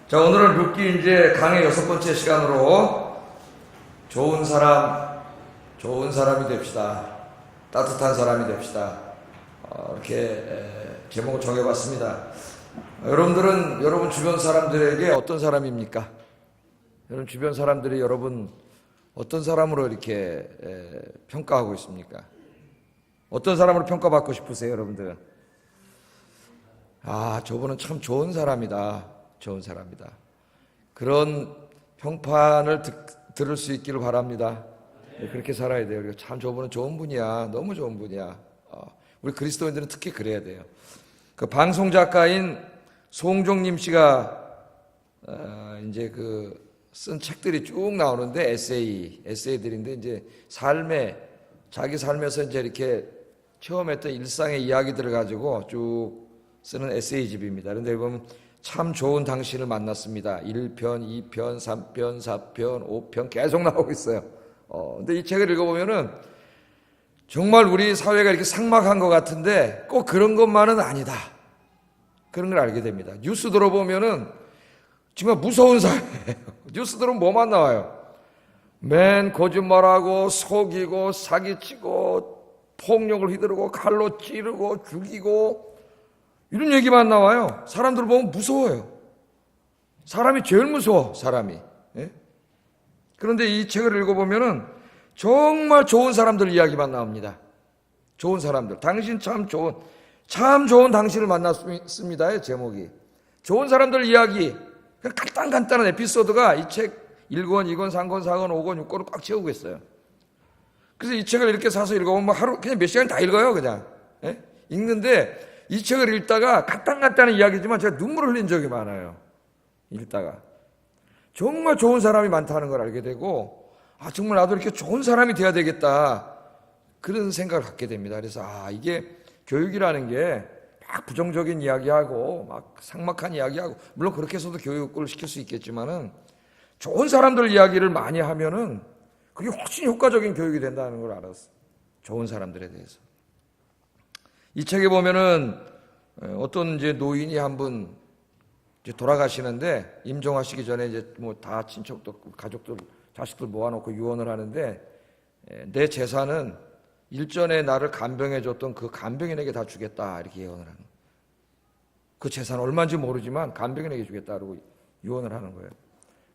자, 오늘은 룻기 이제 강의 6번째 시간으로 좋은 사람이 됩시다. 따뜻한 사람이 됩시다. 이렇게 제목을 정해봤습니다. 여러분들은 여러분 주변 사람들에게 어떤 사람입니까? 여러분 주변 사람들이 여러분 어떤 사람으로 이렇게 평가하고 있습니까? 어떤 사람으로 평가받고 싶으세요, 여러분들? 저분은 참 좋은 사람이다. 좋은 사람이다. 그런 평판을 들을 수 있기를 바랍니다. 그렇게 살아야 돼요. 참 저분은 좋은 분이야. 너무 좋은 분이야. 우리 그리스도인들은 특히 그래야 돼요. 그 방송 작가인 송종림 씨가 이제 쓴 책들이 쭉 나오는데 에세이들인데 이제 자기 삶에서 이제 이렇게 체험했던 일상의 이야기들을 가지고 쭉 쓰는 에세이집입니다. 그런데 보면 참 좋은 당신을 만났습니다. 1편, 2편, 3편, 4편, 5편 계속 나오고 있어요. 근데 이 책을 읽어보면은 정말 우리 사회가 이렇게 삭막한 것 같은데 꼭 그런 것만은 아니다. 그런 걸 알게 됩니다. 뉴스 들어보면은 정말 무서운 사회예요. 뉴스 들어보면 뭐만 나와요? 맨 거짓말하고 속이고 사기치고 폭력을 휘두르고 칼로 찌르고 죽이고 이런 얘기만 나와요. 사람들 보면 무서워요. 사람이 제일 무서워, 사람이. 예? 그런데 이 책을 읽어보면은 정말 좋은 사람들 이야기만 나옵니다. 좋은 사람들. 당신 참 좋은 당신을 만났습니다의 제목이. 좋은 사람들 이야기. 간단한 에피소드가 이 책 1권, 2권, 3권, 4권, 5권, 6권을 꽉 채우고 있어요. 그래서 이 책을 이렇게 사서 읽어보면 하루 그냥 몇 시간 다 읽어요, 그냥. 예? 읽는데 이 책을 읽다가 간단한 이야기지만 제가 눈물을 흘린 적이 많아요. 읽다가. 정말 좋은 사람이 많다는 걸 알게 되고 정말 나도 이렇게 좋은 사람이 돼야 되겠다. 그런 생각을 갖게 됩니다. 그래서 이게 교육이라는 게 막 부정적인 이야기하고 막 삭막한 이야기하고 물론 그렇게 해서도 교육을 시킬 수 있겠지만은 좋은 사람들 이야기를 많이 하면은 그게 훨씬 효과적인 교육이 된다는 걸 알았어요. 좋은 사람들에 대해서. 이 책에 보면은 어떤 이제 노인이 한 분 돌아가시는데 임종하시기 전에 이제 뭐 다 친척들, 가족들, 자식들 모아놓고 유언을 하는데 내 재산은 일전에 나를 간병해줬던 그 간병인에게 다 주겠다 이렇게 예언을 하는 거예요. 그 재산 얼마인지 모르지만 간병인에게 주겠다고 유언을 하는 거예요.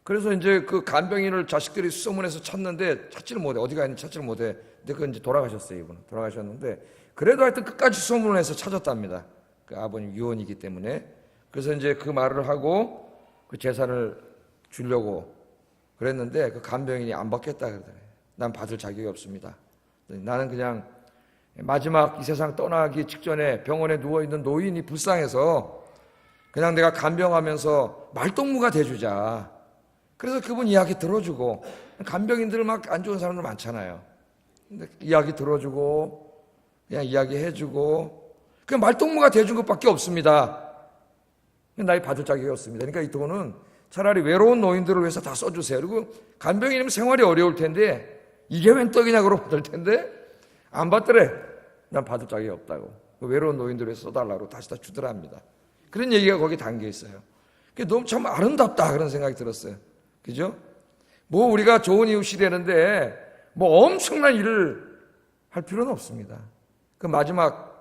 그래서 이제 그 간병인을 자식들이 수소문해서 찾는데 찾지를 못해. 어디가 있는지 찾지를 못해. 근데 그 이제 돌아가셨어요, 이분은. 돌아가셨는데 그래도 하여튼 끝까지 수소문을 해서 찾았답니다. 그 아버님 유언이기 때문에. 그래서 이제 그 말을 하고 그 재산을 주려고 그랬는데 그 간병인이 안 받겠다 그러더래요. 난 받을 자격이 없습니다. 나는 그냥 마지막 이 세상 떠나기 직전에 병원에 누워있는 노인이 불쌍해서 그냥 내가 간병하면서 말동무가 돼주자. 그래서 그분 이야기 들어주고 간병인들 막 안 좋은 사람들 많잖아요. 근데 이야기 들어주고 그냥 이야기해주고 그냥 말동무가 돼준 것밖에 없습니다. 나이 받을 자격이 없습니다. 그러니까 이 돈은 차라리 외로운 노인들을 위해서 다 써주세요. 그리고 간병인이면 생활이 어려울 텐데 이게 웬 떡이냐 그러고 받을 텐데 안 받더래. 난 받을 자격이 없다고. 외로운 노인들을 위해서 써달라고 다시 다 주더랍니다. 그런 얘기가 거기 담겨 있어요. 그게 너무 참 아름답다 그런 생각이 들었어요. 그죠? 뭐 우리가 좋은 이웃이 되는데 뭐 엄청난 일을 할 필요는 없습니다. 그 마지막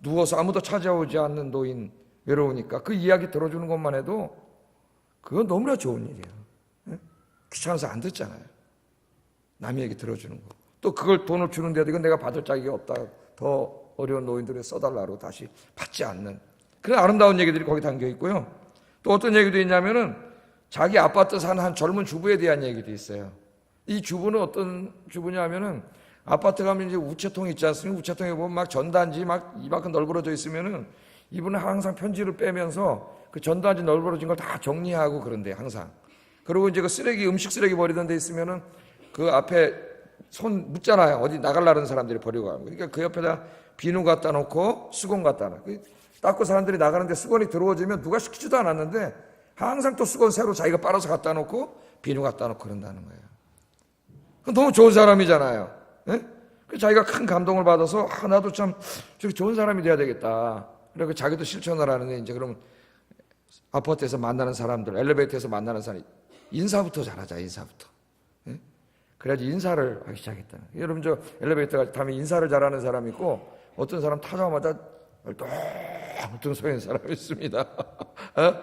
누워서 아무도 찾아오지 않는 노인 외로우니까 그 이야기 들어주는 것만 해도 그건 너무나 좋은 일이에요. 귀찮아서 안 듣잖아요. 남의 얘기 들어주는 거. 또 그걸 돈을 주는데도 이건 내가 받을 자격이 없다. 더 어려운 노인들을 써달라고 다시 받지 않는 그런 아름다운 얘기들이 거기 담겨 있고요. 또 어떤 얘기도 있냐면은 자기 아파트 사는 한 젊은 주부에 대한 얘기도 있어요. 이 주부는 어떤 주부냐면은 아파트 가면 이제 우체통 있지 않습니까? 우체통에 보면 막 전단지 막 이만큼 널브러져 있으면은 이분은 항상 편지를 빼면서 그 전단지 널브러진 걸 다 정리하고 그런데 항상. 그리고 이제 그 쓰레기, 음식 쓰레기 버리던 데 있으면은 그 앞에 손 묻잖아요. 어디 나가려는 사람들이 버리고 가는 거. 그러니까 그 옆에다 비누 갖다 놓고 수건 갖다 놓고 닦고 사람들이 나가는데 수건이 들어오지면 누가 시키지도 않았는데 항상 또 수건 새로 자기가 빨아서 갖다 놓고 비누 갖다 놓고 그런다는 거예요. 너무 좋은 사람이잖아요. 네? 자기가 큰 감동을 받아서 나도 참 저렇게 좋은 사람이 돼야 되겠다. 그리고 자기도 실천을 하는데 이제 그러면 아파트에서 만나는 사람들, 엘리베이터에서 만나는 사람, 인사부터 잘하자, 인사부터. 예? 그래야지 인사를 하기 시작했다. 여러분, 저 엘리베이터 타면 인사를 잘하는 사람이 있고, 어떤 사람 타자마자 뚱뚱 서 있는 사람이 있습니다.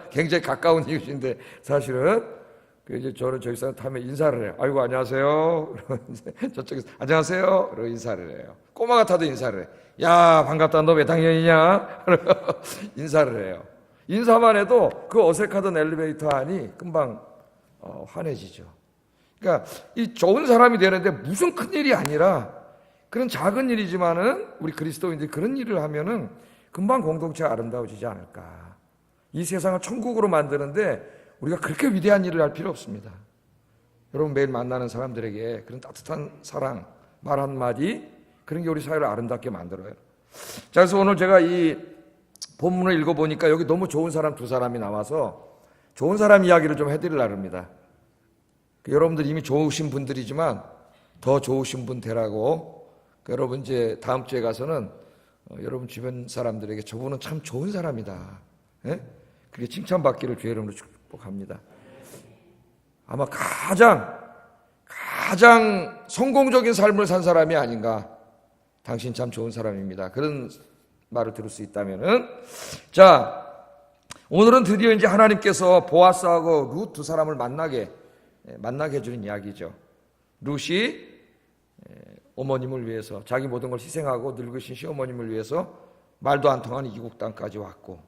굉장히 가까운 이웃인데, 사실은, 이제 저는 저기 사람 타면 인사를 해요. 아이고, 안녕하세요. 저쪽에서, 안녕하세요. 그러고 인사를 해요. 꼬마가 타도 인사를 해요. 야, 반갑다. 너 몇 학년이냐? 인사를 해요. 인사만 해도 그 어색하던 엘리베이터 안이 금방 환해지죠. 그러니까 이 좋은 사람이 되는데 무슨 큰 일이 아니라 그런 작은 일이지만은 우리 그리스도인들이 그런 일을 하면은 금방 공동체가 아름다워지지 않을까. 이 세상을 천국으로 만드는데 우리가 그렇게 위대한 일을 할 필요 없습니다. 여러분 매일 만나는 사람들에게 그런 따뜻한 사랑, 말 한마디, 그런 게 우리 사회를 아름답게 만들어요. 자, 그래서 오늘 제가 이 본문을 읽어보니까 여기 너무 좋은 사람 두 사람이 나와서 좋은 사람 이야기를 좀 해드리려고 합니다. 여러분들 이미 좋으신 분들이지만 더 좋으신 분 되라고, 여러분 이제 다음 주에 가서는 여러분 주변 사람들에게 저분은 참 좋은 사람이다, 예? 그게 칭찬받기를 주의 이름으로 축복합니다. 아마 가장 성공적인 삶을 산 사람이 아닌가. 당신 참 좋은 사람입니다. 그런 말을 들을 수 있다면은, 자, 오늘은 드디어 이제 하나님께서 보아스하고 룻 두 사람을 만나게 해주는 이야기죠. 룻이 어머님을 위해서 자기 모든 걸 희생하고 늙으신 시어머님을 위해서 말도 안 통하는 이국 땅까지 왔고,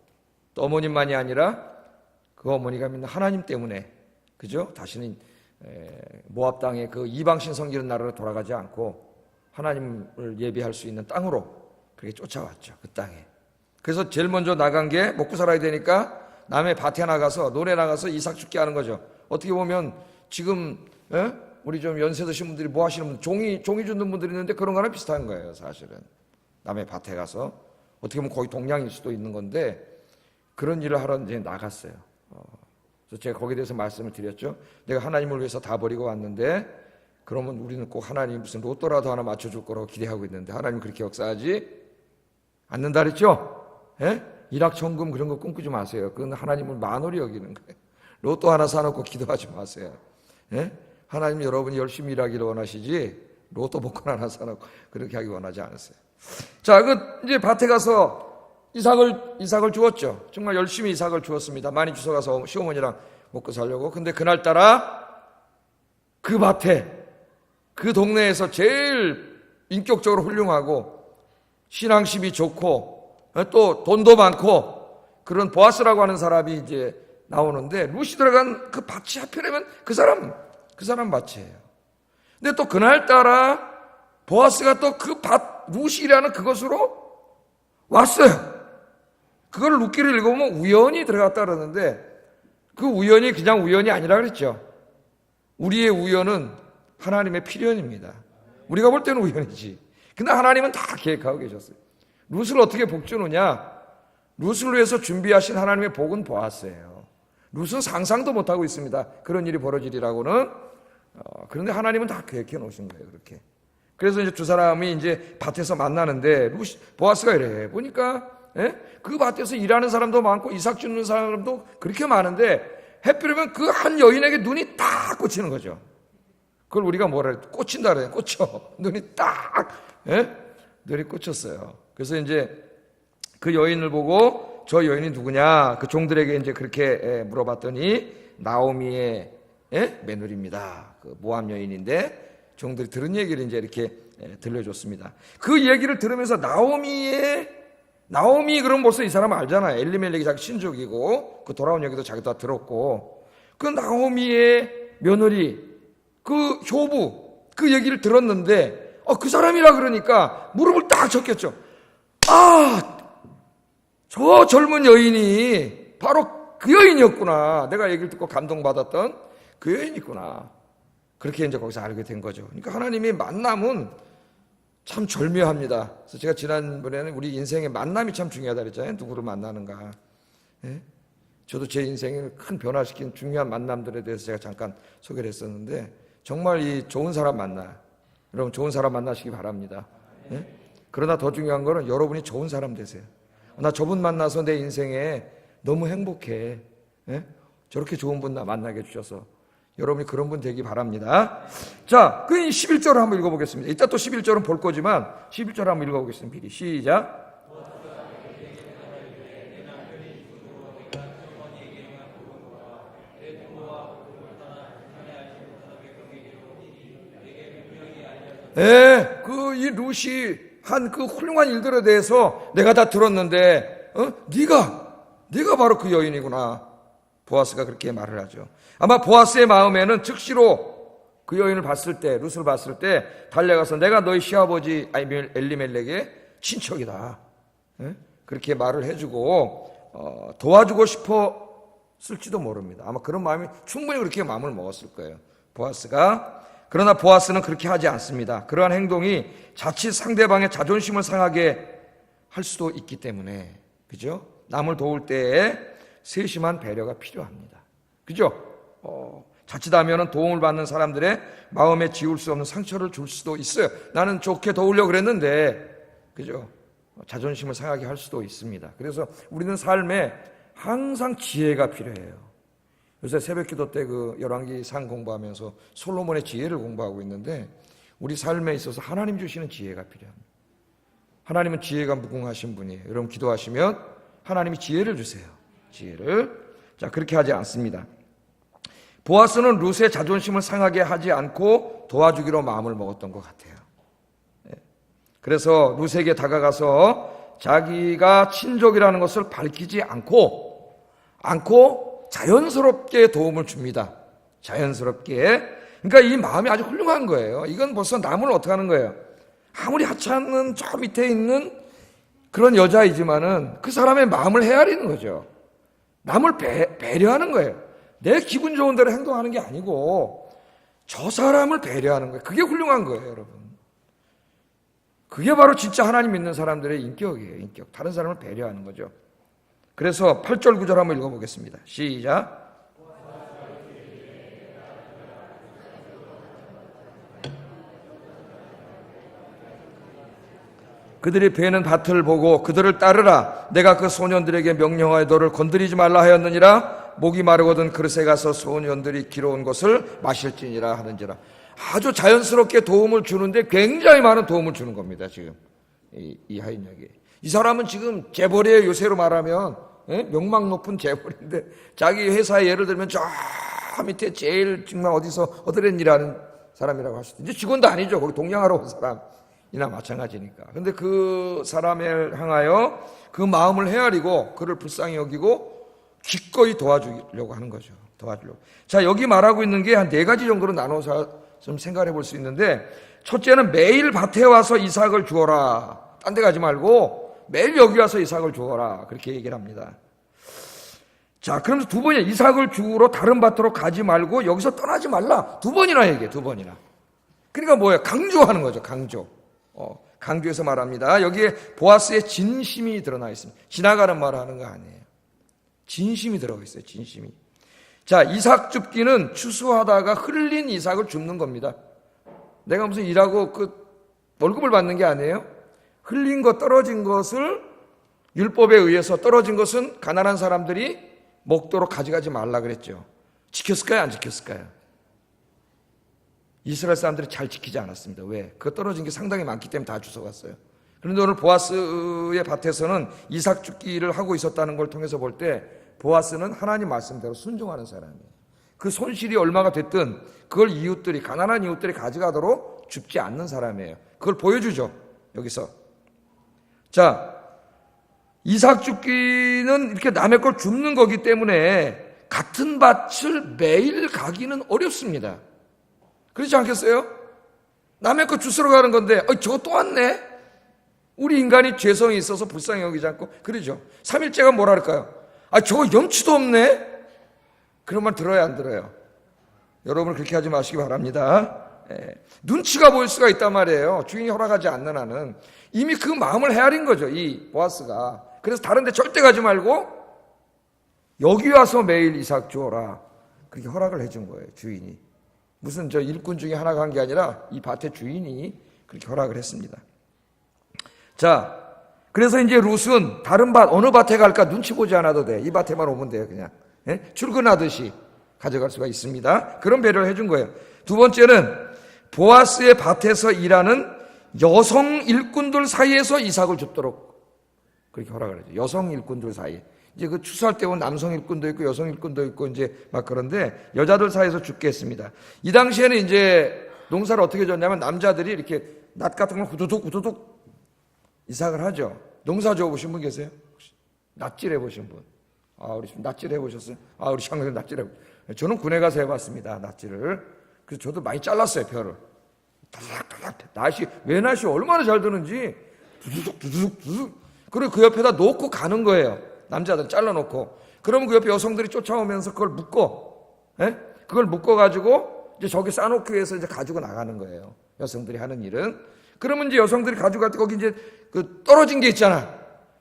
또 어머님만이 아니라 그 어머니가 믿는 하나님 때문에, 그죠? 다시는 모압 땅의 그 이방신 섬기는 나라로 돌아가지 않고 하나님을 예배할 수 있는 땅으로 그렇게 쫓아왔죠. 그 땅에. 그래서 제일 먼저 나간 게 먹고 살아야 되니까 남의 밭에 나가서, 논에 나가서 이삭 죽게 하는 거죠. 어떻게 보면 지금 우리 좀 연세 드신 분들이 뭐 하시는 분들, 종이 주는 분들이 있는데 그런 거랑 비슷한 거예요. 사실은 남의 밭에 가서, 어떻게 보면 거의 동양일 수도 있는 건데 그런 일을 하러 이제 나갔어요. 그래서 제가 거기에 대해서 말씀을 드렸죠. 내가 하나님을 위해서 다 버리고 왔는데 그러면 우리는 꼭 하나님 무슨 로또라도 하나 맞춰줄 거라고 기대하고 있는데 하나님 그렇게 역사하지 않는다 그랬죠? 예? 일확천금 그런 거 꿈꾸지 마세요. 그건 하나님을 만홀히 여기는 거예요. 로또 하나 사놓고 기도하지 마세요. 예? 하나님 여러분이 열심히 일하기를 원하시지 로또 복권 하나 사놓고 그렇게 하기 원하지 않으세요. 자, 이제 밭에 가서 이삭을 주었죠. 정말 열심히 이삭을 주었습니다. 많이 주워가서 시어머니랑 먹고 살려고. 근데 그날따라 그 밭에, 그 동네에서 제일 인격적으로 훌륭하고 신앙심이 좋고 또 돈도 많고 그런 보아스라고 하는 사람이 이제 나오는데, 룻이 들어간 그 밭이 하필이면 그 사람 밭이에요. 근데 또 그날따라 보아스가 또 그 밭, 룻이라는 그것으로 왔어요. 그걸 룻기를 읽어보면 우연히 들어갔다 그러는데 그 우연이 그냥 우연이 아니라 그랬죠. 우리의 우연은 하나님의 필연입니다. 우리가 볼 때는 우연이지. 근데 하나님은 다 계획하고 계셨어요. 룻을 어떻게 복 주느냐? 룻을 위해서 준비하신 하나님의 복은 보았어요. 룻은 상상도 못하고 있습니다. 그런 일이 벌어지리라고는. 그런데 하나님은 다 계획해 놓으신 거예요. 그렇게. 그래서 이제 두 사람이 이제 밭에서 만나는데 보아스가 이래 보니까 그 밭에서 일하는 사람도 많고 이삭 주는 사람도 그렇게 많은데 해필이면 그 한 여인에게 눈이 딱 꽂히는 거죠. 그걸 우리가 뭐라 해요? 꽂힌다 그래요. 꽂혀. 눈이 딱 눈이 꽂혔어요. 그래서 이제 그 여인을 보고 저 여인이 누구냐? 그 종들에게 이제 그렇게 물어봤더니 나오미의 며느리입니다. 그 모압 여인인데 종들이 들은 얘기를 이제 이렇게 들려줬습니다. 그 얘기를 들으면서 나오미 그럼 벌써 이 사람 알잖아요. 엘리멜렉이 자기 친족이고 그 돌아온 얘기도 자기도 다 들었고 그 나오미의 며느리 그 효부 그 얘기를 들었는데 그 사람이라 그러니까 무릎을 딱 쳤겠죠. 저 젊은 여인이 바로 그 여인이었구나. 내가 얘기를 듣고 감동받았던 그 여인이구나. 그렇게 이제 거기서 알게 된 거죠. 그러니까 하나님의 만남은 참 절묘합니다. 그래서 제가 지난번에는 우리 인생의 만남이 참 중요하다 그랬잖아요. 누구를 만나는가. 저도 제 인생을 큰 변화시킨 중요한 만남들에 대해서 제가 잠깐 소개를 했었는데 정말 이 좋은 사람 여러분 좋은 사람 만나시기 바랍니다. 그러나 더 중요한 거는 여러분이 좋은 사람 되세요. 나 저분 만나서 내 인생에 너무 행복해. 예? 저렇게 좋은 분 만나게 해주셔서 여러분이 그런 분 되기 바랍니다. 자, 그 11절을 한번 읽어보겠습니다. 이따 또 11절은 볼 거지만 11절 한번 읽어보겠습니다. 미리 시작. 예, 이 룻이 한 그 훌륭한 일들에 대해서 내가 다 들었는데, 네가 바로 그 여인이구나. 보아스가 그렇게 말을 하죠. 아마 보아스의 마음에는 즉시로 그 여인을 봤을 때, 룻을 봤을 때 달려가서 내가 너희 시아버지 엘리멜렉의 친척이다. 예? 그렇게 말을 해주고 도와주고 싶었을지도 모릅니다. 아마 그런 마음이 충분히 그렇게 마음을 먹었을 거예요. 보아스가. 그러나 보아스는 그렇게 하지 않습니다. 그러한 행동이 자칫 상대방의 자존심을 상하게 할 수도 있기 때문에, 그죠? 남을 도울 때에 세심한 배려가 필요합니다. 그죠? 자칫하면 도움을 받는 사람들의 마음에 지울 수 없는 상처를 줄 수도 있어요. 나는 좋게 도우려고 그랬는데, 그죠? 자존심을 상하게 할 수도 있습니다. 그래서 우리는 삶에 항상 지혜가 필요해요. 요새 새벽기도 때 그 열왕기상 공부하면서 솔로몬의 지혜를 공부하고 있는데, 우리 삶에 있어서 하나님 주시는 지혜가 필요합니다. 하나님은 지혜가 무궁하신 분이에요. 여러분 기도하시면 하나님이 지혜를 주세요. 지혜를. 자, 그렇게 하지 않습니다. 보아스는 룻의 자존심을 상하게 하지 않고 도와주기로 마음을 먹었던 것 같아요. 그래서 룻에게 다가가서 자기가 친족이라는 것을 밝히지 않고 자연스럽게 도움을 줍니다. 자연스럽게. 그러니까 이 마음이 아주 훌륭한 거예요. 이건 벌써 남을 어떻게 하는 거예요? 아무리 하찮은 저 밑에 있는 그런 여자이지만은 그 사람의 마음을 헤아리는 거죠. 남을 배려하는 거예요. 내 기분 좋은 대로 행동하는 게 아니고 저 사람을 배려하는 거예요. 그게 훌륭한 거예요, 여러분. 그게 바로 진짜 하나님 믿는 사람들의 인격이에요. 인격. 다른 사람을 배려하는 거죠. 그래서 8절 9절 한번 읽어보겠습니다. 시작. 그들이 베는 밭을 보고 그들을 따르라. 내가 그 소년들에게 명령하여 너를 건드리지 말라 하였느니라. 목이 마르거든 그릇에 가서 소년들이 길어온 것을 마실지니라 하는지라. 아주 자연스럽게 도움을 주는데 굉장히 많은 도움을 주는 겁니다. 지금 이 하인에게. 이 사람은 지금 재벌이에요. 요새로 말하면 명망 높은 재벌인데 자기 회사에 예를 들면 저 밑에 제일 정말 어디서 얻으란 일하는 사람이라고 할 수도. 이제 직원도 아니죠. 거기 동양하러 온 사람이나 마찬가지니까. 근데 그 사람을 향하여 그 마음을 헤아리고 그를 불쌍히 여기고 기꺼이 도와주려고 하는 거죠. 도와주려고. 자, 여기 말하고 있는 게 한 4가지 정도로 나눠서 좀 생각해 볼 수 있는데, 첫째는 매일 밭에 와서 이삭을 주어라. 딴 데 가지 말고 매일 여기 와서 이삭을 주어라. 그렇게 얘기를 합니다. 자, 그러면서 2번이나 이삭을 주우러 다른 밭으로 가지 말고 여기서 떠나지 말라. 2번이나 얘기해. 2번이나. 그러니까 뭐예요? 강조하는 거죠. 강조. 강조해서 말합니다. 여기에 보아스의 진심이 드러나 있습니다. 지나가는 말을 하는 거 아니에요. 진심이 들어가 있어요. 진심이. 자, 이삭 줍기는 추수하다가 흘린 이삭을 줍는 겁니다. 내가 무슨 일하고 월급을 받는 게 아니에요. 흘린 것, 떨어진 것을 율법에 의해서 떨어진 것은 가난한 사람들이 먹도록 가져가지 말라 그랬죠. 지켰을까요? 안 지켰을까요? 이스라엘 사람들이 잘 지키지 않았습니다. 왜? 그 떨어진 게 상당히 많기 때문에 다 주워갔어요. 그런데 오늘 보아스의 밭에서는 이삭 줍기를 하고 있었다는 걸 통해서 볼 때 보아스는 하나님 말씀대로 순종하는 사람이에요. 그 손실이 얼마가 됐든 그걸 이웃들이, 가난한 이웃들이 가져가도록 줍지 않는 사람이에요. 그걸 보여주죠. 여기서. 자, 이삭 줍기는 이렇게 남의 걸 줍는 거기 때문에 같은 밭을 매일 가기는 어렵습니다. 그렇지 않겠어요? 남의 거 주스러 가는 건데 저거 또 왔네? 우리 인간이 죄성이 있어서 불쌍히 여기지 않고 그러죠. 3일째가 뭐라 할까요? 저거 염치도 없네? 그런 말 들어요, 안 들어요? 여러분 그렇게 하지 마시기 바랍니다. 눈치가 보일 수가 있단 말이에요. 주인이 허락하지 않는 한은. 이미 그 마음을 헤아린 거죠, 이 보아스가. 그래서 다른 데 절대 가지 말고 여기 와서 매일 이삭 주어라. 그렇게 허락을 해준 거예요, 주인이. 무슨 저 일꾼 중에 하나가 한 게 아니라 이 밭의 주인이 그렇게 허락을 했습니다. 자, 그래서 이제 룻은 다른 밭, 어느 밭에 갈까 눈치 보지 않아도 돼. 이 밭에만 오면 돼요, 그냥. 출근하듯이 가져갈 수가 있습니다. 그런 배려를 해준 거예요. 두 번째는 보아스의 밭에서 일하는 여성 일꾼들 사이에서 이삭을 줍도록 그렇게 허락을 하죠. 여성 일꾼들 사이에. 이제 그 추수할 때 보면 남성 일꾼도 있고 여성 일꾼도 있고 이제 막 그런데 여자들 사이에서 죽게 했습니다. 이 당시에는 이제 농사를 어떻게 졌냐면 남자들이 이렇게 낫 같은 걸 후두둑 이삭을 하죠. 농사 지어보신 분 계세요? 혹시? 낫질 해보신 분? 우리 낫질 해보셨어요? 우리 장로님 낫질 해보셨어요? 저는 군에 가서 해봤습니다. 낫질을. 그래서 저도 많이 잘랐어요. 벼를. 낫이 얼마나 잘 드는지 두둑. 그리고 그 옆에다 놓고 가는 거예요. 남자들 잘라놓고. 그러면 그 옆에 여성들이 쫓아오면서 그걸 그걸 묶어가지고 이제 저기 싸놓기 위해서 이제 가지고 나가는 거예요. 여성들이 하는 일은. 그러면 이제 여성들이 가져갈 때 거기 이제 그 떨어진 게 있잖아.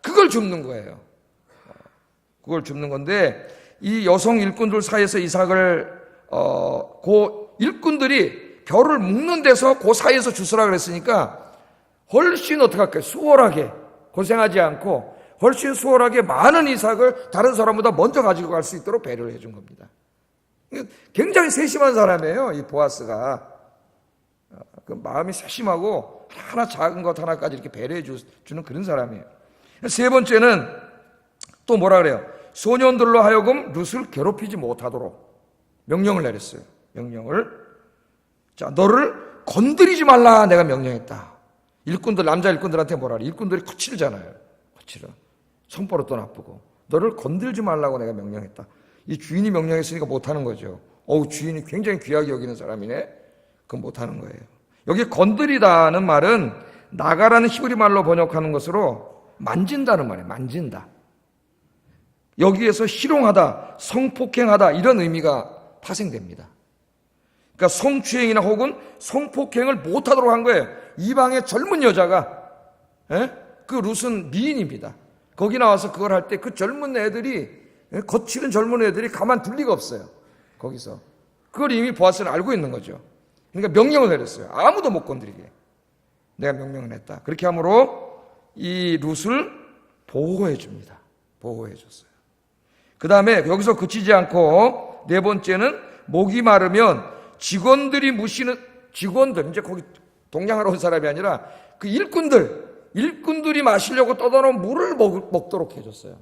그걸 줍는 거예요. 그걸 줍는 건데 이 여성 일꾼들 사이에서 이삭을 그 일꾼들이 벼를 묶는 데서 그 사이에서 주스라 그랬으니까 훨씬 어떻게 할까요? 수월하게 고생하지 않고 훨씬 수월하게 많은 이삭을 다른 사람보다 먼저 가지고 갈 수 있도록 배려를 해준 겁니다. 굉장히 세심한 사람이에요. 이 보아스가. 그 마음이 세심하고 하나 작은 것 하나까지 이렇게 배려해 주는 그런 사람이에요. 세 번째는 또 뭐라 그래요? 소년들로 하여금 룻을 괴롭히지 못하도록 명령을 내렸어요. 명령을. 자, 너를 건드리지 말라 내가 명령했다. 일꾼들, 남자 일꾼들한테 뭐라 그래? 일꾼들이 거칠잖아요. 거칠어. 손버릇도 나쁘고. 너를 건들지 말라고 내가 명령했다. 이 주인이 명령했으니까 못하는 거죠. 주인이 굉장히 귀하게 여기는 사람이네. 그건 못하는 거예요. 여기 건드리다는 말은 나가라는 히브리 말로 번역하는 것으로 만진다는 말이에요. 만진다. 여기에서 희롱하다, 성폭행하다 이런 의미가 파생됩니다. 그러니까 성추행이나 혹은 성폭행을 못하도록 한 거예요. 이방의 젊은 여자가 그 룻은 미인입니다. 거기 나와서 그걸 할 때 그 젊은 애들이 거칠은 젊은 애들이 가만둘 리가 없어요. 거기서 그걸 이미 보아스는 알고 있는 거죠. 그러니까 명령을 내렸어요. 아무도 못 건드리게 내가 명령을 했다. 그렇게 함으로 이 룻을 보호해 줍니다. 보호해 줬어요. 그 다음에 여기서 그치지 않고 네 번째는 목이 마르면 직원들이 이제 거기 동냥하러 온 사람이 아니라 그 일꾼들이 마시려고 떠다 놓은 물을 먹도록 해줬어요.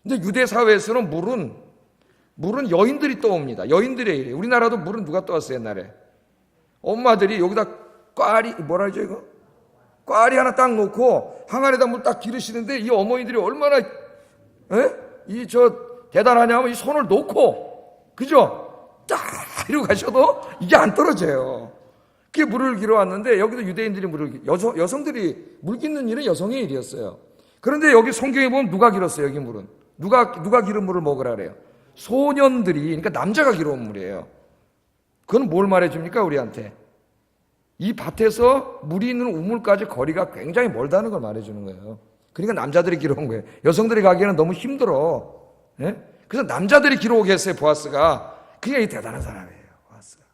근데 유대 사회에서는 물은 여인들이 떠옵니다. 여인들의 일이에요. 우리나라도 물은 누가 떠왔어요, 옛날에? 엄마들이 여기다 뭐라 하죠, 이거? 꽈리 하나 딱 놓고 항아리에다 물 딱 기르시는데 이 어머니들이 얼마나, 대단하냐면 이 손을 놓고, 그죠? 딱 이러고 가셔도 이게 안 떨어져요. 그게 물을 기러 왔는데 여기도 유대인들이 여성들이 물 깃는 일은 여성의 일이었어요. 그런데 여기 성경에 보면 누가 길었어요, 여기 물은? 누가 기른 물을 먹으라 그래요? 소년들이, 그러니까 남자가 기러온 물이에요. 그건 뭘 말해줍니까, 우리한테? 이 밭에서 물이 있는 우물까지 거리가 굉장히 멀다는 걸 말해주는 거예요. 그러니까 남자들이 기러온 거예요. 여성들이 가기에는 너무 힘들어. 그래서 남자들이 기러오게 했어요, 보아스가. 그게 대단한 사람이에요, 보아스가.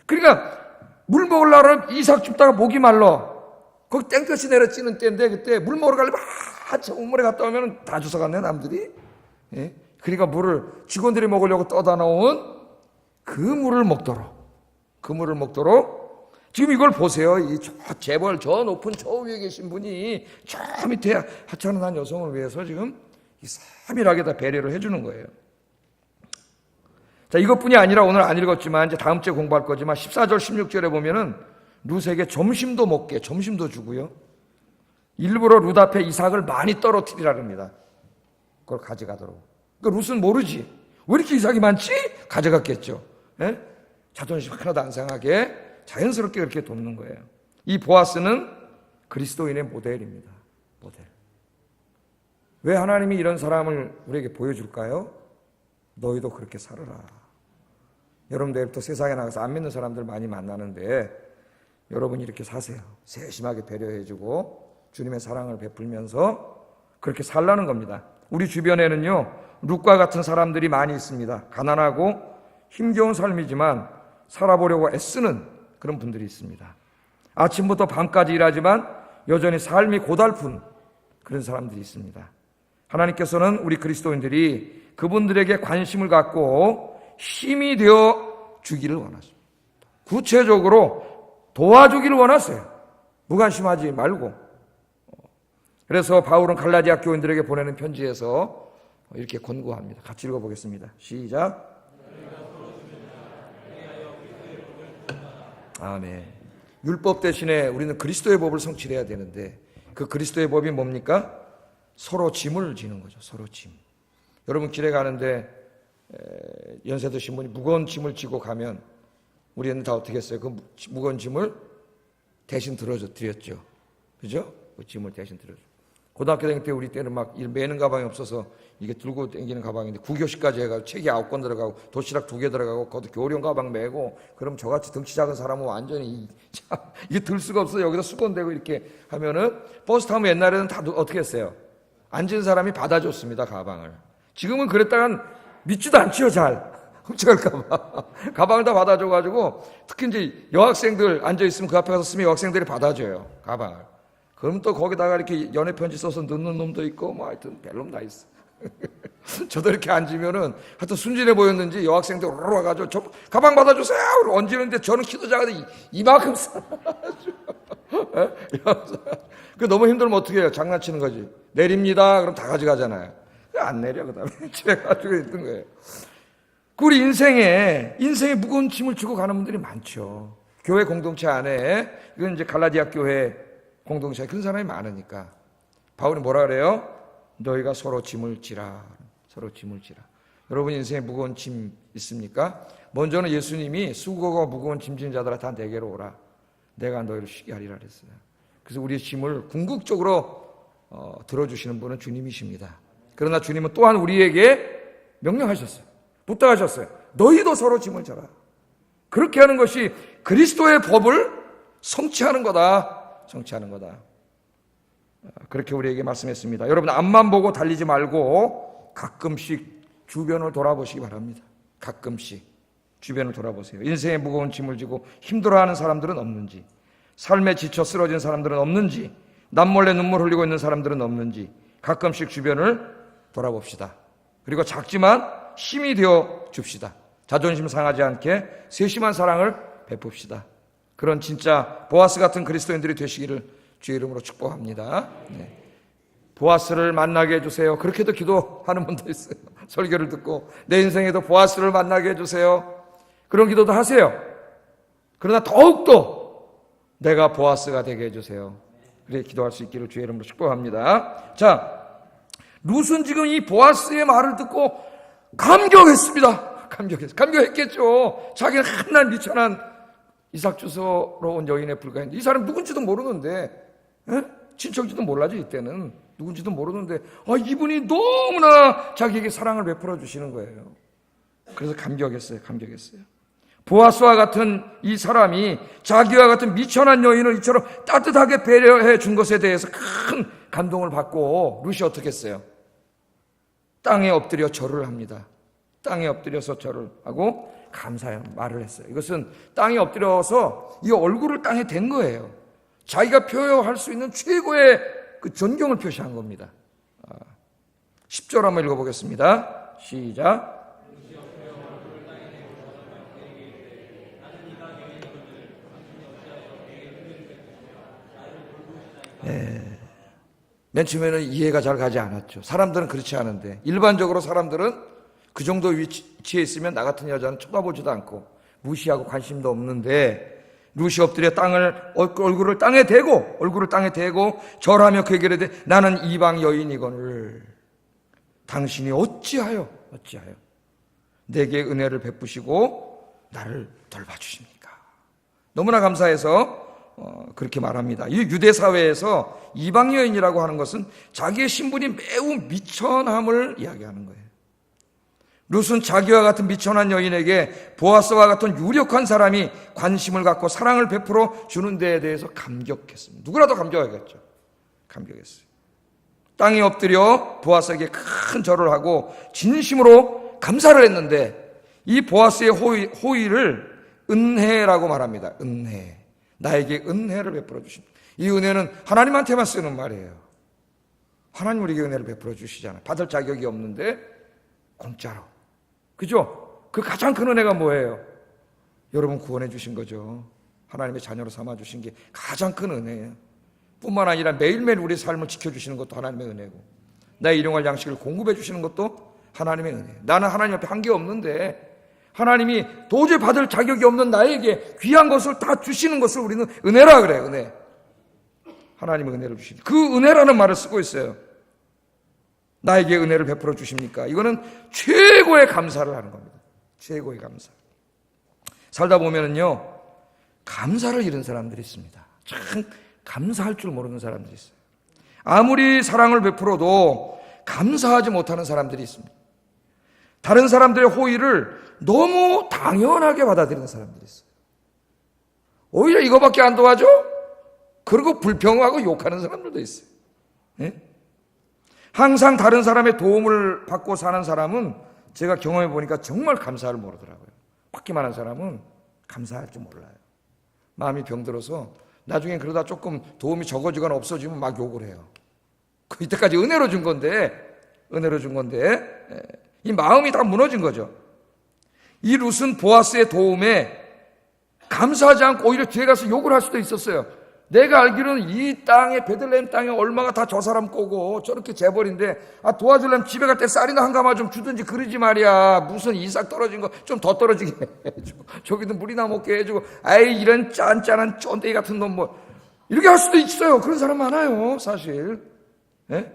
그러니까 물 먹으려고 이삭 줍다가 목이 말라. 거기 땡볕이 내려찌는 때인데 그때 물 먹으러 가려면 한참 우물에 갔다 오면 다 주워갔네, 남들이. 그러니까 직원들이 먹으려고 떠다 놓은 그 물을 먹도록 지금 이걸 보세요. 재벌 저 높은 저 위에 계신 분이 저 밑에 하찮은 한 여성을 위해서 지금 세밀하게 다 배려를 해주는 거예요. 자, 이것뿐이 아니라 오늘 안 읽었지만 이제 다음 주에 공부할 거지만 14절 16절에 보면은 룻에게 점심도 주고요. 일부러 룻 앞에 이삭을 많이 떨어뜨리라 합니다. 그걸 가져가도록. 그러니까 룻은 모르지. 왜 이렇게 이삭이 많지? 가져갔겠죠. 자존심 하나도 안 상하게 자연스럽게 그렇게 돕는 거예요. 이 보아스는 그리스도인의 모델입니다. 모델. 왜 하나님이 이런 사람을 우리에게 보여줄까요? 너희도 그렇게 살아라. 여러분 내일부터 세상에 나가서 안 믿는 사람들 많이 만나는데 여러분이 이렇게 사세요. 세심하게 배려해주고 주님의 사랑을 베풀면서 그렇게 살라는 겁니다. 우리 주변에는요, 룻과 같은 사람들이 많이 있습니다. 가난하고 힘겨운 삶이지만 살아보려고 애쓰는 그런 분들이 있습니다. 아침부터 밤까지 일하지만 여전히 삶이 고달픈 그런 사람들이 있습니다. 하나님께서는 우리 그리스도인들이 그분들에게 관심을 갖고 힘이 되어 주기를 원하십니다. 구체적으로 도와주기를 원하세요. 무관심하지 말고. 그래서 바울은 갈라디아 교인들에게 보내는 편지에서 이렇게 권고합니다. 같이 읽어보겠습니다. 시작. 아멘. 율법 대신에 우리는 그리스도의 법을 성취해야 되는데 그 그리스도의 법이 뭡니까? 서로 짐을 지는 거죠. 서로 짐. 여러분 길에 가는데 연세 드신 분이 무거운 짐을 지고 가면 우리는 다 어떻게 했어요? 그 무거운 짐을 대신 들어드렸죠. 그죠? 그 짐을 대신 들어줘. 고등학교 다닐 때 우리 때는 막 매는 가방이 없어서 이게 들고 다니는 가방인데 9교시까지 해가지고 책이 9권 들어가고 도시락 2개 들어가고 거기도 교련 가방 메고 그럼 저같이 덩치 작은 사람은 완전히 이게 들 수가 없어. 여기다 수건대고 이렇게 하면은 버스 타면 옛날에는 다 어떻게 했어요? 앉은 사람이 받아줬습니다. 가방을. 지금은 그랬다간 믿지도 않지요. 잘 훔쳐갈까봐 가방을 다 받아줘가지고 특히 이제 여학생들 앉아있으면 그 앞에 가서 쓰면 여학생들이 받아줘요. 가방을. 그럼 또 거기다가 이렇게 연애 편지 써서 넣는 놈도 있고 뭐 하여튼 별놈 다 있어. 저도 이렇게 앉으면은 하여튼 순진해 보였는지 여학생들 오르르 와가지고 저 가방 받아주세요. 얹는데 저는 키도 작아서 이만큼 그 너무 힘들면 어떻게 해요? 장난치는 거지. 내립니다. 그럼 다 가져가잖아요. 안 내려 그다음에 집에 가지고 있던 거예요. 우리 인생에 무거운 짐을 지고 가는 분들이 많죠. 교회 공동체 안에 이건 이제 갈라디아 교회 공동체 그런 사람이 많으니까 바울이 뭐라 그래요? 너희가 서로 짐을 지라. 서로 짐을 지라. 여러분 인생에 무거운 짐 있습니까? 먼저는 예수님이 수고가 무거운 짐진 자들아 다 내게로 오라. 내가 너희를 쉬게 하리라 그랬어요. 그래서 우리의 짐을 궁극적으로 들어주시는 분은 주님이십니다. 그러나 주님은 또한 우리에게 명령하셨어요. 부탁하셨어요. 너희도 서로 짐을 져라. 그렇게 하는 것이 그리스도의 법을 성취하는 거다. 성취하는 거다. 그렇게 우리에게 말씀했습니다. 여러분 앞만 보고 달리지 말고 가끔씩 주변을 돌아보시기 바랍니다. 가끔씩 주변을 돌아보세요. 인생의 무거운 짐을 지고 힘들어하는 사람들은 없는지, 삶에 지쳐 쓰러진 사람들은 없는지, 남몰래 눈물 흘리고 있는 사람들은 없는지 가끔씩 주변을 돌아봅시다. 그리고 작지만 힘이 되어 줍시다. 자존심 상하지 않게 세심한 사랑을 베풉시다. 그런 진짜 보아스 같은 그리스도인들이 되시기를 주의 이름으로 축복합니다. 네. 보아스를 만나게 해주세요. 그렇게도 기도하는 분도 있어요. 설교를 듣고 내 인생에도 보아스를 만나게 해주세요. 그런 기도도 하세요. 그러나 더욱더 내가 보아스가 되게 해주세요. 그래 기도할 수 있기를 주의 이름으로 축복합니다. 자, 룻은 지금 이 보아스의 말을 듣고 감격했습니다. 감격했겠죠. 자기는 한낱 미천한 이삭 주소로 온 여인에 불과했는데 이 사람 누군지도 모르는데 친척지도 몰라죠. 이때는 누군지도 모르는데 이분이 너무나 자기에게 사랑을 베풀어 주시는 거예요. 그래서 감격했어요. 보아스와 같은 이 사람이 자기와 같은 미천한 여인을 이처럼 따뜻하게 배려해 준 것에 대해서 큰 감동을 받고 룻이 어떻게 했어요? 땅에 엎드려 절을 합니다. 땅에 엎드려서 절을 하고 감사의 말을 했어요. 이것은 땅에 엎드려서 이 얼굴을 땅에 댄 거예요. 자기가 표현할 수 있는 최고의 그 존경을 표시한 겁니다. 10절 한번 읽어보겠습니다. 시작. 맨 처음에는 이해가 잘 가지 않았죠. 사람들은 그렇지 않은데 일반적으로 사람들은 그 정도 위치에 있으면 나 같은 여자는 쳐다보지도 않고 무시하고 관심도 없는데 룻이 엎드려 얼굴을 땅에 대고 절하며 그에게 이르되 나는 이방 여인이거늘 당신이 어찌하여 내게 은혜를 베푸시고 나를 돌봐주십니까? 너무나 감사해서 그렇게 말합니다. 이 유대 사회에서 이방 여인이라고 하는 것은 자기의 신분이 매우 미천함을 이야기하는 거예요. 룻은 자기와 같은 미천한 여인에게 보아스와 같은 유력한 사람이 관심을 갖고 사랑을 베풀어 주는 데에 대해서 감격했습니다. 누구라도 감격하겠죠. 감격했어요. 땅에 엎드려 보아스에게 큰 절을 하고 진심으로 감사를 했는데 이 보아스의 호의를 은혜라고 말합니다. 은혜. 나에게 은혜를 베풀어 주십니다. 이 은혜는 하나님한테만 쓰는 말이에요. 하나님 우리에게 은혜를 베풀어 주시잖아요. 받을 자격이 없는데 공짜로. 그죠? 그 가장 큰 은혜가 뭐예요? 여러분 구원해 주신 거죠. 하나님의 자녀로 삼아 주신 게 가장 큰 은혜예요. 뿐만 아니라 매일매일 우리의 삶을 지켜주시는 것도 하나님의 은혜고, 나의 일용할 양식을 공급해 주시는 것도 하나님의 은혜예요. 나는 하나님 앞에 한 게 없는데 하나님이 도저히 받을 자격이 없는 나에게 귀한 것을 다 주시는 것을 우리는 은혜라 그래요. 은혜. 하나님의 은혜를 주시니, 그 은혜라는 말을 쓰고 있어요. 나에게 은혜를 베풀어 주십니까? 이거는 최고의 감사를 하는 겁니다. 최고의 감사. 살다 보면은요, 감사를 잃은 사람들이 있습니다. 참 감사할 줄 모르는 사람들이 있어요. 아무리 사랑을 베풀어도 감사하지 못하는 사람들이 있습니다. 다른 사람들의 호의를 너무 당연하게 받아들이는 사람들이 있어요. 오히려 이거밖에 안 도와줘? 그리고 불평하고 욕하는 사람들도 있어요. 네? 항상 다른 사람의 도움을 받고 사는 사람은 제가 경험해 보니까 정말 감사를 모르더라고요. 받기만 한 사람은 감사할 줄 몰라요. 마음이 병들어서 나중에 그러다 조금 도움이 적어지거나 없어지면 막 욕을 해요. 그 이때까지 은혜로 준 건데 이 마음이 다 무너진 거죠. 이 룻은 보아스의 도움에 감사하지 않고 오히려 뒤에 가서 욕을 할 수도 있었어요. 내가 알기로는 이 땅에, 베들레헴 땅에 얼마가 다 저 사람 거고 저렇게 재벌인데, 도와주려면 집에 갈 때 쌀이나 한 가마 좀 주든지 그러지 말이야. 무슨 이삭 떨어진 거 좀 더 떨어지게 해주고, 저기도 물이나 먹게 해주고, 아이 이런 짠짠한 쫀대기 같은 놈 뭐 이렇게 할 수도 있어요. 그런 사람 많아요, 사실. 예?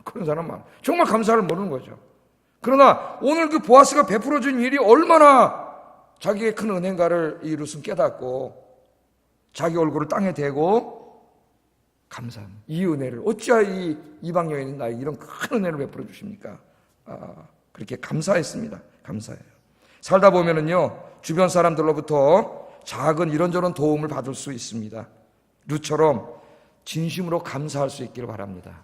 그런 사람 많아요. 정말 감사를 모르는 거죠. 그러나 오늘 그 보아스가 베풀어준 일이 얼마나 자기의 큰 은혜인가를 이 룻은 깨닫고 자기 얼굴을 땅에 대고 감사합니다. 이 은혜를 어찌하여 이 이방 여인은 나에게 이런 큰 은혜를 베풀어 주십니까? 그렇게 감사했습니다. 감사해요. 살다 보면은요, 주변 사람들로부터 작은 이런저런 도움을 받을 수 있습니다. 룻처럼 진심으로 감사할 수 있기를 바랍니다.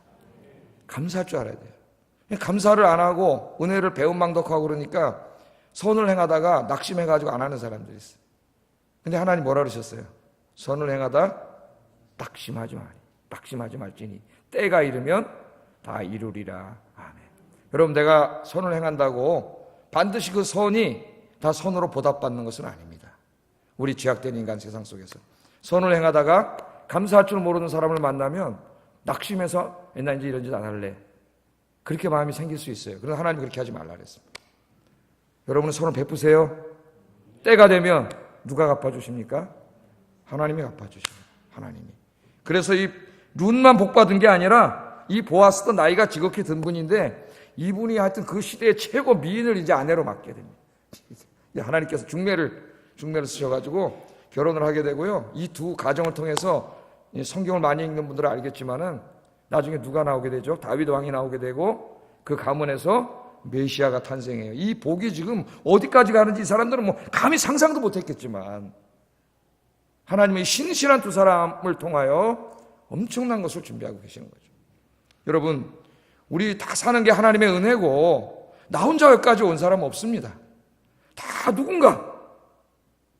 감사할 줄 알아야 돼요. 감사를 안 하고 은혜를 배은망덕하고 그러니까 선을 행하다가 낙심해가지고 안 하는 사람들이 있어요. 근데 하나님 뭐라 그러셨어요? 선을 행하다 낙심하지 말지니 때가 이르면 다 이루리라. 아멘. 여러분, 내가 선을 행한다고 반드시 그 선이 다 선으로 보답받는 것은 아닙니다. 우리 죄악된 인간 세상 속에서 선을 행하다가 감사할 줄 모르는 사람을 만나면 낙심해서 나 이제 이런 짓 안 할래, 그렇게 마음이 생길 수 있어요. 그래서 하나님 그렇게 하지 말라 그랬습니다. 여러분은 선을 베푸세요. 때가 되면 누가 갚아주십니까? 하나님이 갚아주십니다. 하나님이. 그래서 이 룻만 복받은 게 아니라 이 보아스도 나이가 지극히 든 분인데 이분이 하여튼 그 시대의 최고 미인을 이제 아내로 맡게 됩니다. 하나님께서 중매를 쓰셔가지고 결혼을 하게 되고요. 이 두 가정을 통해서 성경을 많이 읽는 분들은 알겠지만은 나중에 누가 나오게 되죠? 다윗 왕이 나오게 되고 그 가문에서 메시아가 탄생해요. 이 복이 지금 어디까지 가는지 이 사람들은 뭐 감히 상상도 못했겠지만 하나님의 신실한 두 사람을 통하여 엄청난 것을 준비하고 계시는 거죠. 여러분, 우리 다 사는 게 하나님의 은혜고 나 혼자 여기까지 온 사람 없습니다. 다 누군가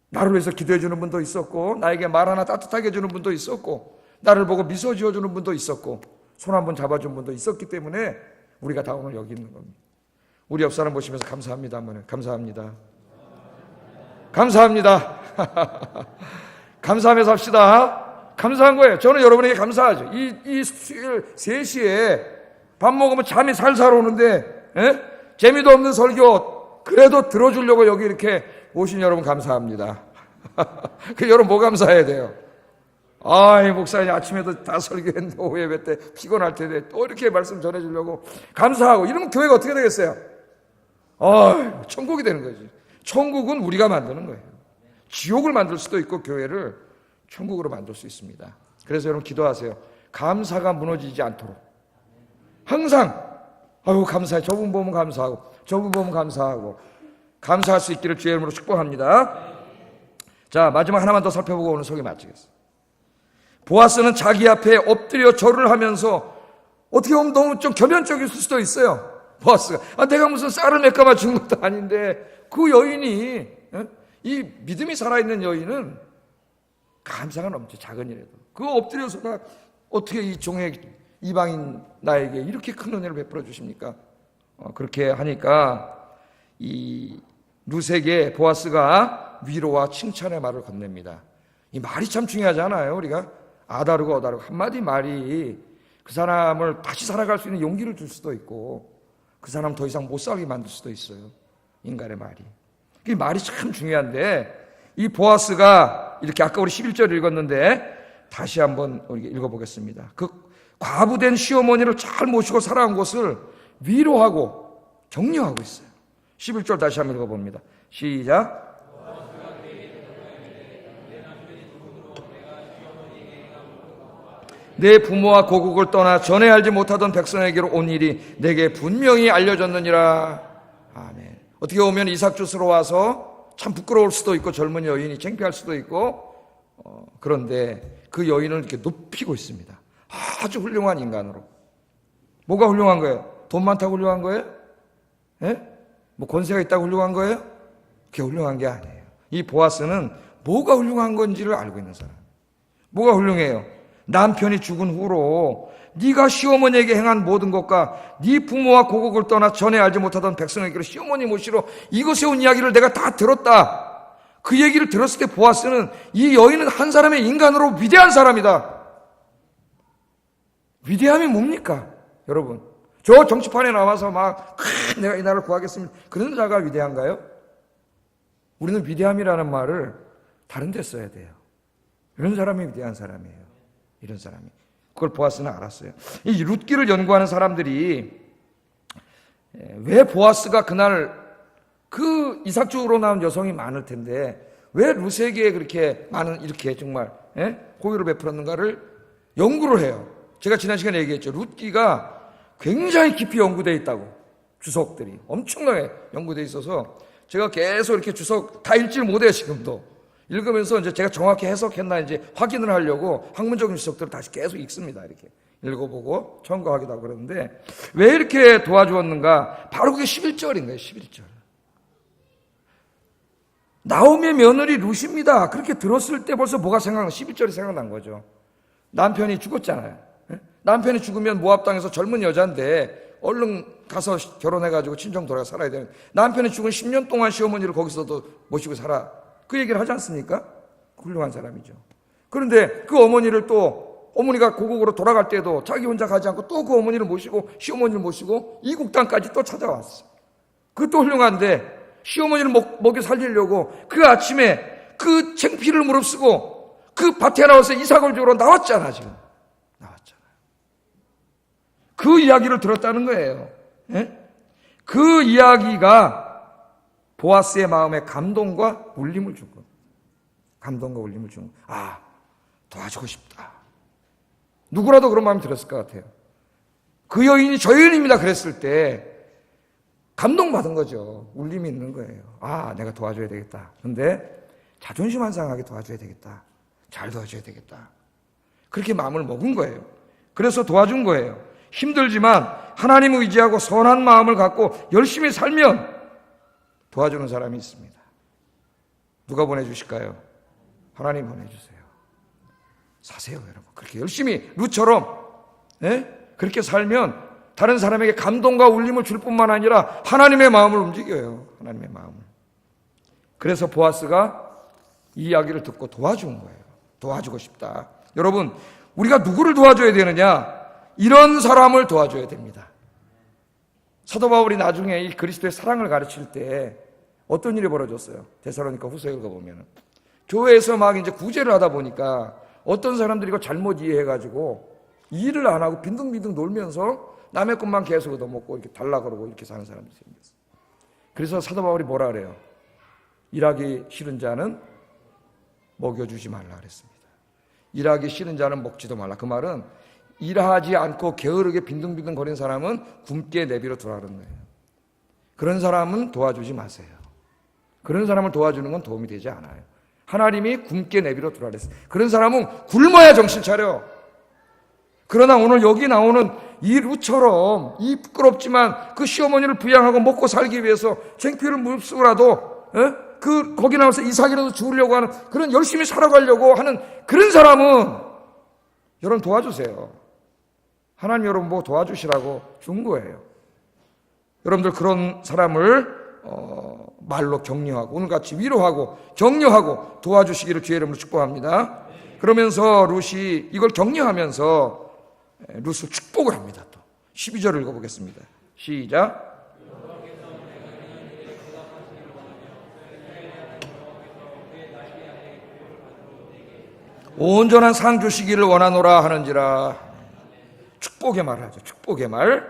나를 위해서 기도해 주는 분도 있었고, 나에게 말 하나 따뜻하게 해주는 분도 있었고, 나를 보고 미소 지어주는 분도 있었고, 손 한 번 잡아준 분도 있었기 때문에 우리가 다 오늘 여기 있는 겁니다. 우리 옆 사람 보시면서 감사합니다 하면 감사합니다. 감사합니다. 감사하면서 합시다. 감사한 거예요. 저는 여러분에게 감사하죠. 이 수요일 3시에 밥 먹으면 잠이 살살 오는데, 재미도 없는 설교 그래도 들어주려고 여기 이렇게 오신 여러분 감사합니다. 그 여러분 뭐 감사해야 돼요? 이 목사님 아침에도 다 설교했는데 오후 예배 때 피곤할 텐데 또 이렇게 말씀 전해주려고 감사하고 이러면 교회가 어떻게 되겠어요? 천국이 되는 거지. 천국은 우리가 만드는 거예요. 지옥을 만들 수도 있고 교회를 천국으로 만들 수 있습니다. 그래서 여러분 기도하세요. 감사가 무너지지 않도록 항상 감사해. 저분 보면 감사하고 저분 보면 감사하고 감사할 수 있기를 주의 이름으로 축복합니다. 자, 마지막 하나만 더 살펴보고 오늘 소개 마치겠습니다. 보아스는 자기 앞에 엎드려 절을 하면서 어떻게 보면 너무 좀 겸연쩍일 수도 있어요. 보아스가 내가 무슨 쌀을 몇 가마 준 것도 아닌데 그 여인이 이 믿음이 살아있는 여인은 감사가 넘쳐. 작은 일에도 그 엎드려서가 어떻게 이 종의 이방인 나에게 이렇게 큰 은혜를 베풀어 주십니까? 그렇게 하니까 이 룻에게 보아스가 위로와 칭찬의 말을 건넵니다. 이 말이 참 중요하잖아요. 우리가 아다르고 어다르고 한마디 말이 그 사람을 다시 살아갈 수 있는 용기를 줄 수도 있고 그 사람 더 이상 못 살게 만들 수도 있어요. 인간의 말이. 이 말이 참 중요한데 이 보아스가 이렇게 아까 우리 11절 읽었는데 다시 한번 우리 읽어보겠습니다. 그 과부된 시어머니를 잘 모시고 살아온 것을 위로하고 격려하고 있어요. 11절 다시 한번 읽어봅니다. 시작. 내 부모와 고국을 떠나 전에 알지 못하던 백성에게로 온 일이 내게 분명히 알려졌느니라. 아멘. 어떻게 보면 이삭 줍으러 와서 참 부끄러울 수도 있고 젊은 여인이 창피할 수도 있고 그런데 그 여인을 이렇게 높이고 있습니다. 아주 훌륭한 인간으로. 뭐가 훌륭한 거예요? 돈 많다고 훌륭한 거예요? 예? 뭐 권세가 있다고 훌륭한 거예요? 그게 훌륭한 게 아니에요. 이 보아스는 뭐가 훌륭한 건지를 알고 있는 사람. 뭐가 훌륭해요? 남편이 죽은 후로 네가 시어머니에게 행한 모든 것과 네 부모와 고국을 떠나 전에 알지 못하던 백성에게로 시어머니 모시러 이곳에 온 이야기를 내가 다 들었다. 그 얘기를 들었을 때 보아스는 이 여인은 한 사람의 인간으로 위대한 사람이다. 위대함이 뭡니까? 여러분, 저 정치판에 나와서 막 내가 이 나라를 구하겠습니다. 그런 자가 위대한가요? 우리는 위대함이라는 말을 다른 데 써야 돼요. 이런 사람이 위대한 사람이에요. 이런 사람이. 그걸 보아스는 알았어요. 이 룻기를 연구하는 사람들이 왜 보아스가 그날 그 이삭 쪽으로 나온 여성이 많을 텐데 왜 룻에게 그렇게 많은 이렇게 정말 호의를 베풀었는가를 연구를 해요. 제가 지난 시간에 얘기했죠. 룻기가 굉장히 깊이 연구되어 있다고. 주석들이 엄청나게 연구되어 있어서 제가 계속 이렇게 주석 다 읽지를 못해요. 지금도 읽으면서 이제 제가 정확히 해석했나 이제 확인을 하려고 학문적인 주석들을 다시 계속 읽습니다. 이렇게 읽어보고 첨가하기도 하고 그러는데 왜 이렇게 도와주었는가? 바로 그게 11절인 거예요. 11절. 나오미의 며느리 룻입니다. 그렇게 들었을 때 벌써 뭐가 생각나? 11절이 생각난 거죠. 남편이 죽었잖아요. 남편이 죽으면 모압 땅에서 젊은 여자인데 얼른 가서 결혼해가지고 친정 돌아가 살아야 되는, 남편이 죽은 10년 동안 시어머니를 거기서도 모시고 살아, 그 얘기를 하지 않습니까? 훌륭한 사람이죠. 그런데 그 어머니를 또 어머니가 고국으로 돌아갈 때도 자기 혼자 가지 않고 또 그 어머니를 모시고 시어머니를 모시고 이국 땅까지 또 찾아왔어. 그것도 훌륭한데 시어머니를 먹여 살리려고 그 아침에 그 창피를 무릅쓰고 그 밭에 나와서 이삭을 주러 나왔잖아. 지금 나왔잖아요. 그 이야기를 들었다는 거예요. 예? 그 이야기가 보아스의 마음에 감동과 울림을 준 것. 감동과 울림을 준 것. 아, 도와주고 싶다. 누구라도 그런 마음이 들었을 것 같아요. 그 여인이 저 여인입니다 그랬을 때 감동받은 거죠. 울림이 있는 거예요. 아, 내가 도와줘야 되겠다. 그런데 자존심 안 상하게 도와줘야 되겠다. 잘 도와줘야 되겠다. 그렇게 마음을 먹은 거예요. 그래서 도와준 거예요. 힘들지만 하나님을 의지하고 선한 마음을 갖고 열심히 살면 도와주는 사람이 있습니다. 누가 보내주실까요? 하나님 보내주세요. 사세요, 여러분. 그렇게 열심히 룻처럼 그렇게 살면 다른 사람에게 감동과 울림을 줄 뿐만 아니라 하나님의 마음을 움직여요. 하나님의 마음을. 그래서 보아스가 이 이야기를 듣고 도와준 거예요. 도와주고 싶다. 여러분, 우리가 누구를 도와줘야 되느냐? 이런 사람을 도와줘야 됩니다. 사도 바울이 나중에 이 그리스도의 사랑을 가르칠 때 어떤 일이 벌어졌어요? 데살로니가 후서 읽어보면 교회에서 막 이제 구제를 하다 보니까 어떤 사람들이 이거 잘못 이해해가지고 일을 안 하고 빈둥빈둥 놀면서 남의 것만 계속 얻어먹고 이렇게 달라 그러고 이렇게 사는 사람들이 생겼어요. 그래서 사도 바울이 뭐라 그래요? 일하기 싫은 자는 먹여주지 말라 그랬습니다. 일하기 싫은 자는 먹지도 말라. 그 말은 일하지 않고 게으르게 빈둥빈둥 거리는 사람은 굶게 내버려 두라는 거예요. 그런 사람은 도와주지 마세요. 그런 사람을 도와주는 건 도움이 되지 않아요. 하나님이 굶게 내버려 두라 그랬어요. 그런 사람은 굶어야 정신 차려. 그러나 오늘 여기 나오는 이 룻처럼 이 부끄럽지만 그 시어머니를 부양하고 먹고 살기 위해서 창피를 무릅쓰고라도 거기 나와서 이삭이라도 죽으려고 하는, 그런 열심히 살아가려고 하는 그런 사람은 여러분 도와주세요. 하나님 여러분 뭐 도와주시라고 준 거예요. 여러분들 그런 사람을 말로 격려하고 오늘같이 위로하고 격려하고 도와주시기를 주의 이름으로 축복합니다. 그러면서 룻이 이걸 격려하면서 룻을 축복을 합니다. 또 12절을 읽어보겠습니다. 시작. 온전한 상 주시기를 원하노라 하는지라. 축복의 말을 하죠. 축복의 말.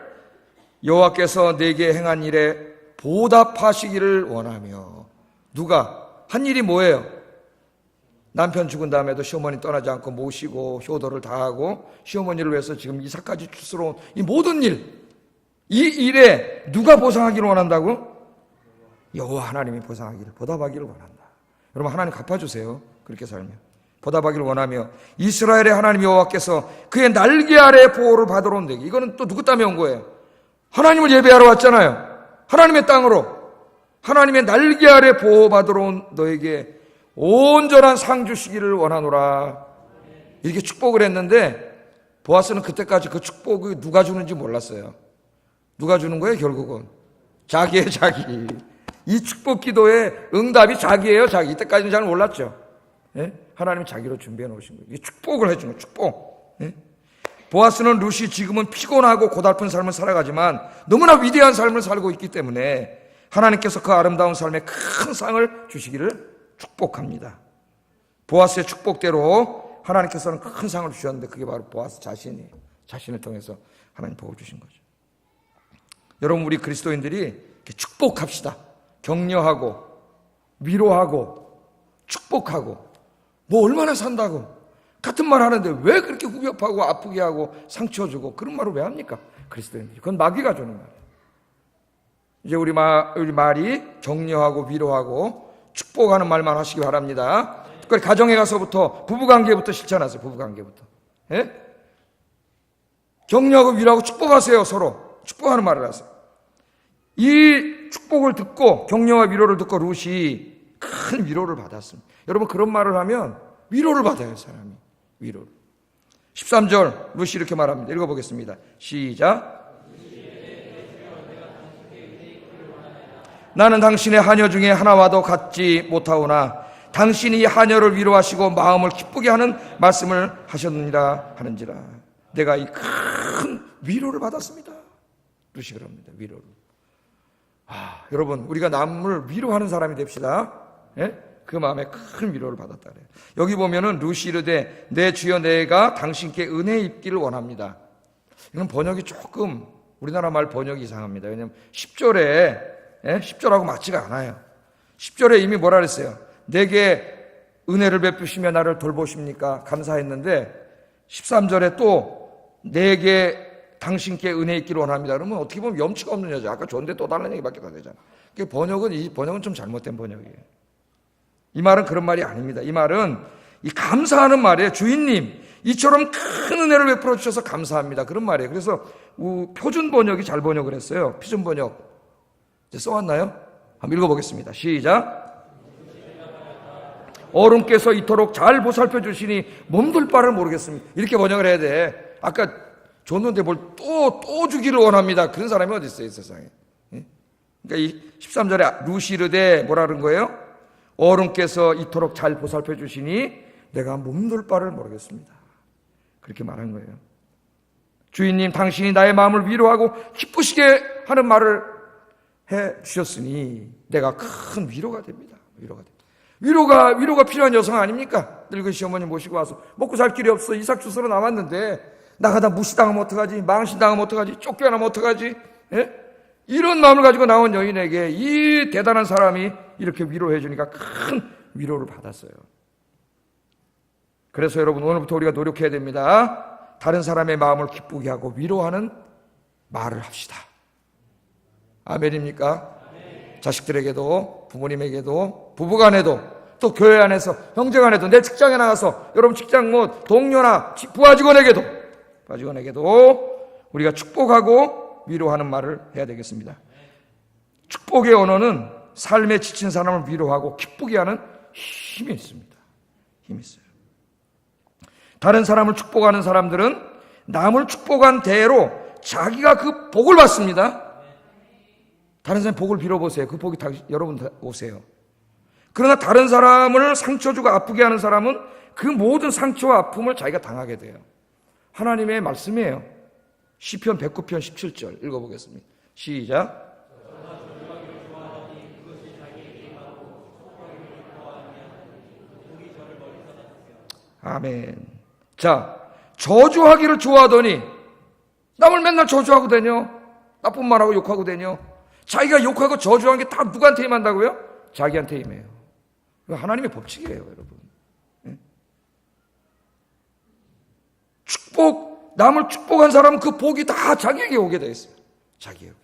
여호와께서 내게 행한 일에 보답하시기를 원하며. 누가 한 일이 뭐예요? 남편 죽은 다음에도 시어머니 떠나지 않고 모시고 효도를 다하고 시어머니를 위해서 지금 이삭까지 추스러운 이 모든 일, 이 일에 누가 보상하기를 원한다고? 여호와 하나님이 보상하기를, 보답하기를 원한다. 여러분, 하나님 갚아주세요. 그렇게 살면 보답하기를 원하며 이스라엘의 하나님 여호와께서 그의 날개 아래 보호를 받으러 온 내게. 이거는 또 누구 땀에 온 거예요? 하나님을 예배하러 왔잖아요. 하나님의 땅으로, 하나님의 날개 아래 보호받으러 온 너에게 온전한 상 주시기를 원하노라. 이렇게 축복을 했는데 보아스는 그때까지 그 축복을 누가 주는지 몰랐어요. 누가 주는 거예요? 결국은 자기예요. 자기. 이 축복 기도의 응답이 자기예요. 자기. 이때까지는 잘 몰랐죠. 예? 하나님이 자기로 준비해 놓으신 거예요. 축복을 해주는 거예요. 축복. 예? 보아스는 룻이 지금은 피곤하고 고달픈 삶을 살아가지만 너무나 위대한 삶을 살고 있기 때문에 하나님께서 그 아름다운 삶에 큰 상을 주시기를 축복합니다. 보아스의 축복대로 하나님께서는 큰 상을 주셨는데 그게 바로 보아스 자신을 통해서 하나님 복을 주신 거죠. 여러분, 우리 그리스도인들이 이렇게 축복합시다. 격려하고 위로하고 축복하고. 뭐 얼마나 산다고 같은 말 하는데 왜 그렇게 후벼파고 아프게 하고 상처 주고 그런 말을 왜 합니까? 그리스도인들이. 그건 마귀가 주는 말이에요. 이제 우리 말이 격려하고 위로하고 축복하는 말만 하시기 바랍니다. 특별히 가정에 가서부터 부부관계부터 실천하세요. 부부관계부터. 예? 격려하고 위로하고 축복하세요. 서로 축복하는 말을 하세요. 이 축복을 듣고 격려와 위로를 듣고 룻이 큰 위로를 받았습니다. 여러분, 그런 말을 하면 위로를 받아요. 사람이 위로를. 13절 룻이 이렇게 말합니다. 읽어보겠습니다. 시작. 나는 당신의 하녀 중에 하나와도 같지 못하오나 당신이 이 하녀를 위로하시고 마음을 기쁘게 하는 말씀을 하셨느니라 하는지라. 내가 이 큰 위로를 받았습니다. 룻이 그럽니다. 위로를. 여러분, 우리가 남을 위로하는 사람이 됩시다. 예? 그 마음에 큰 위로를 받았다 그래요. 여기 보면은 룻이 이르되 내 주여 내가 당신께 은혜 입기를 원합니다. 이건 번역이 조금 우리나라 말 번역이 이상합니다. 왜냐하면 10절에 10절하고 맞지가 않아요. 10절에 이미 뭐라 그랬어요? 내게 은혜를 베푸시며 나를 돌보십니까? 감사했는데 13절에 또 내게 당신께 은혜 있기를 원합니다. 그러면 어떻게 보면 염치가 없는 여자. 아까 좋은데 또 다른 얘기밖에 안 되잖아. 이 번역은 좀 잘못된 번역이에요. 이 말은 그런 말이 아닙니다. 이 말은 이 감사하는 말이에요. 주인님, 이처럼 큰 은혜를 베풀어 주셔서 감사합니다. 그런 말이에요. 그래서 표준 번역이 잘 번역을 했어요. 표준 번역. 이제 써왔나요? 한번 읽어보겠습니다. 시작. 어른께서 이토록 잘 보살펴 주시니 몸둘 바를 모르겠습니다. 이렇게 번역을 해야 돼. 아까 줬는데 뭘 또 주기를 원합니다. 그런 사람이 어디 있어요, 이 세상에. 그러니까 이 13절에 룻이 이르되 뭐라 그런 거예요? 어른께서 이토록 잘 보살펴 주시니 내가 몸둘 바를 모르겠습니다. 그렇게 말한 거예요. 주인님, 당신이 나의 마음을 위로하고 기쁘시게 하는 말을 해 주셨으니 내가 큰 위로가 됩니다. 위로가 필요한 여성 아닙니까? 늙은 시어머니 모시고 와서 먹고 살 길이 없어. 이삭 주스러 남았는데 나가다 무시당하면 어떡하지? 망신당하면 어떡하지? 쫓겨나면 어떡하지? 예? 이런 마음을 가지고 나온 여인에게 이 대단한 사람이 이렇게 위로해 주니까 큰 위로를 받았어요. 그래서 여러분, 오늘부터 우리가 노력해야 됩니다. 다른 사람의 마음을 기쁘게 하고 위로하는 말을 합시다. 아멘입니까? 아멘. 자식들에게도, 부모님에게도, 부부간에도, 또 교회 안에서, 형제간에도, 내 직장에 나가서 여러분 직장 동료나 부하 직원에게도 우리가 축복하고 위로하는 말을 해야 되겠습니다. 축복의 언어는 삶에 지친 사람을 위로하고 기쁘게 하는 힘이 있습니다. 힘이 있어요. 다른 사람을 축복하는 사람들은 남을 축복한 대로 자기가 그 복을 받습니다. 다른 사람 복을 빌어보세요. 그 복이 여러분 오세요. 그러나 다른 사람을 상처 주고 아프게 하는 사람은 그 모든 상처와 아픔을 자기가 당하게 돼요. 하나님의 말씀이에요. 시편 109편 17절 읽어보겠습니다. 시작. 아멘. 자, 저주하기를 좋아하더니 남을 맨날 저주하고 다녀. 나쁜 말하고 욕하고 다녀. 자기가 욕하고 저주한 게 다 누구한테 임한다고요? 자기한테 임해요. 하나님의 법칙이에요, 여러분. 남을 축복한 사람은 그 복이 다 자기에게 오게 되어 있어요. 자기에게.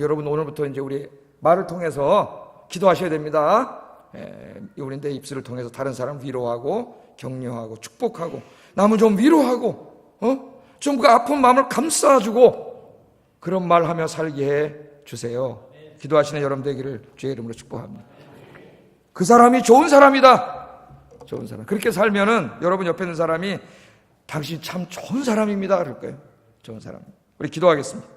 여러분, 오늘부터 이제 우리 말을 통해서 기도하셔야 됩니다. 우리 내 입술을 통해서 다른 사람 위로하고 격려하고 축복하고 남을 좀 위로하고 좀 그 아픈 마음을 감싸주고 그런 말하며 살게 해 주세요. 기도하시는 여러분 되기를 주의 이름으로 축복합니다. 그 사람이 좋은 사람이다. 좋은 사람. 그렇게 살면은 여러분 옆에 있는 사람이 당신 참 좋은 사람입니다 그럴 거예요. 좋은 사람. 우리 기도하겠습니다.